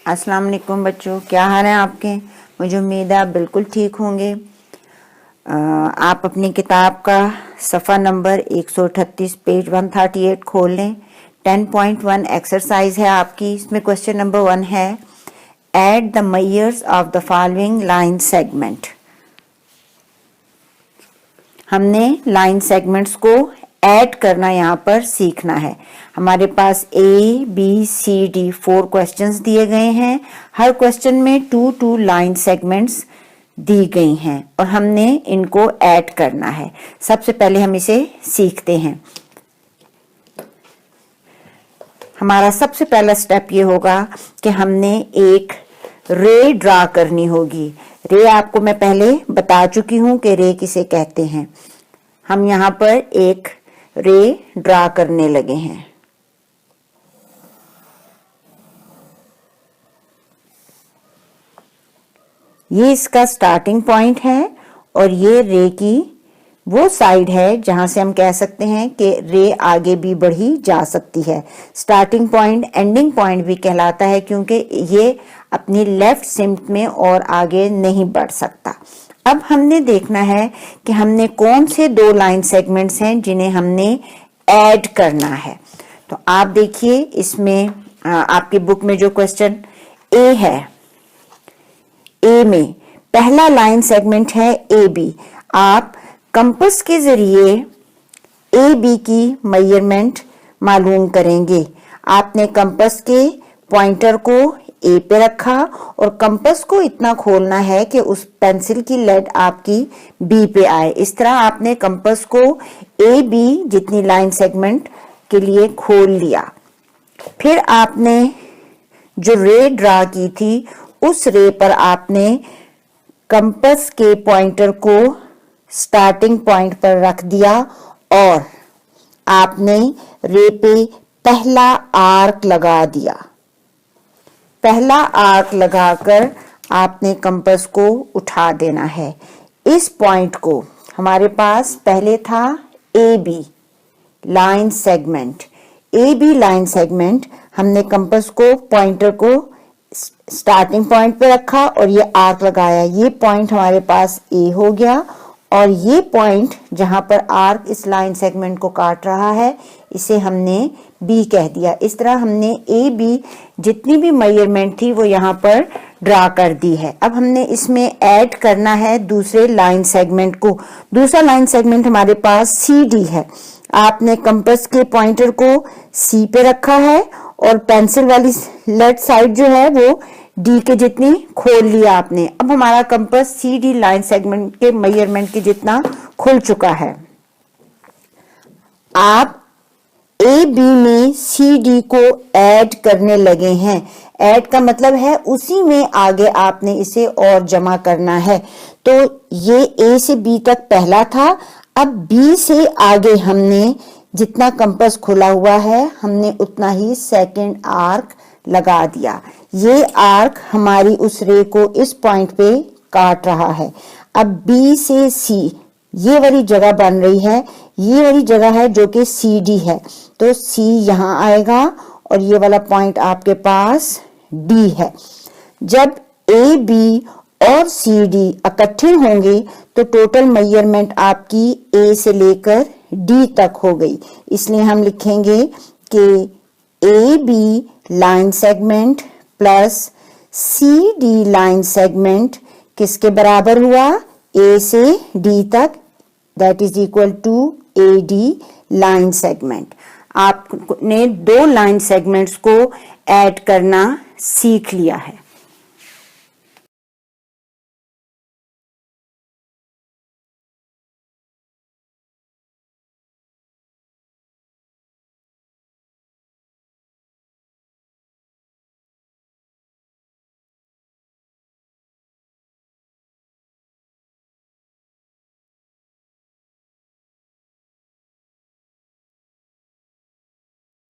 अस्सलाम वालेकुम बच्चों, क्या हाल है आपके। मुझे उम्मीद है आप बिल्कुल ठीक होंगे। आप अपनी किताब का सफ़ा नंबर 138 पेज 138 खोल लें। 10.1 एक्सरसाइज है आपकी। इसमें क्वेश्चन नंबर 1 है, add the measures of the following line segment. हमने लाइन सेगमेंट्स को ऐड करना यहाँ पर सीखना है। हमारे पास A, B, C, D 4 questions दिए गए हैं। हर क्वेश्चन में 2 लाइन सेगमेंट्स दी गई हैं और हमने इनको ऐड करना है। सबसे पहले हम इसे सीखते हैं। हमारा सबसे पहला स्टेप ये होगा कि हमने एक रे ड्रा करनी होगी। रे आपको मैं पहले बता चुकी हूं कि रे किसे कहते हैं। हम यहाँ पर एक रे ड्रा करने लगे हैं। ये इसका स्टार्टिंग पॉइंट है और ये रे की वो साइड है जहां से हम कह सकते हैं कि रे आगे भी बढ़ी जा सकती है। स्टार्टिंग पॉइंट एंडिंग पॉइंट भी कहलाता है क्योंकि ये अपनी लेफ्ट सिम्ट में और आगे नहीं बढ़ सकता। अब हमने देखना है कि हमने कौन से 2 लाइन सेगमेंट्स हैं जिन्हें हमने ऐड करना है। तो आप देखिए, इसमें आपकी बुक में जो क्वेश्चन ए है, ए में पहला लाइन सेगमेंट है ए बी। आप कंपास के जरिए ए बी की मेजरमेंट मालूम करेंगे। आपने कंपास के पॉइंटर को ए पे रखा और कंपास को इतना खोलना है कि उस पेंसिल की लेड आपकी बी पे आए। इस तरह आपने कंपास को ए बी जितनी लाइन सेगमेंट के लिए खोल लिया। फिर आपने जो रे ड्रा की थी उस रे पर आपने कंपास के पॉइंटर को स्टार्टिंग पॉइंट पर रख दिया और आपने रे पे पहला आर्क लगा दिया। पहला आर्क लगाकर आपने कंपास को उठा देना है। इस पॉइंट को हमारे पास पहले था A B line segment. A B line segment हमने कंपास को पॉइंटर को स्टार्टिंग पॉइंट पे रखा और ये आर्क लगाया। ये पॉइंट हमारे पास ए हो गया और ये पॉइंट जहां पर आर्क इस लाइन सेगमेंट को काट रहा है इसे हमने बी कह दिया। इस तरह हमने ए बी जितनी भी मेजरमेंट थी वो यहाँ पर ड्रा कर दी है। अब हमने इसमें ऐड करना है दूसरे लाइन सेगमेंट को। दूसरा लाइन सेगमेंट हमारे पास सी डी है। आपने कंपास के पॉइंटर को सी पे रखा है और पेंसिल वाली लेफ्ट साइड जो है वो डी के जितनी खोल लिया आपने। अब हमारा compass C D line segment के मेजरमेंट के जितना खुल चुका है। आप ए बी में सी डी को ऐड करने लगे हैं। ऐड का मतलब है उसी में आगे आपने इसे और जमा करना है। तो ये ए से बी तक पहला था। अब बी से आगे हमने जितना कंपास खुला हुआ है हमने उतना ही सेकंड आर्क लगा दिया। ये आर्क हमारी उस रे को इस पॉइंट पे काट रहा है। अब बी से सी ये वाली जगह बन रही है, ये वाली जगह है जो कि सी डी है। तो सी यहाँ आएगा और ये वाला पॉइंट आपके पास डी है। जब ए बी और सी डी इकट्ठे होंगे तो टोटल मेजरमेंट आपकी ए से लेकर डी तक हो गई। इसलिए हम लिखेंगे कि A B line segment plus C D line segment किसके बराबर हुआ, ए से डी तक, that is equal to A D line segment. आपने 2 लाइन सेगमेंट्स को ऐड करना सीख लिया है।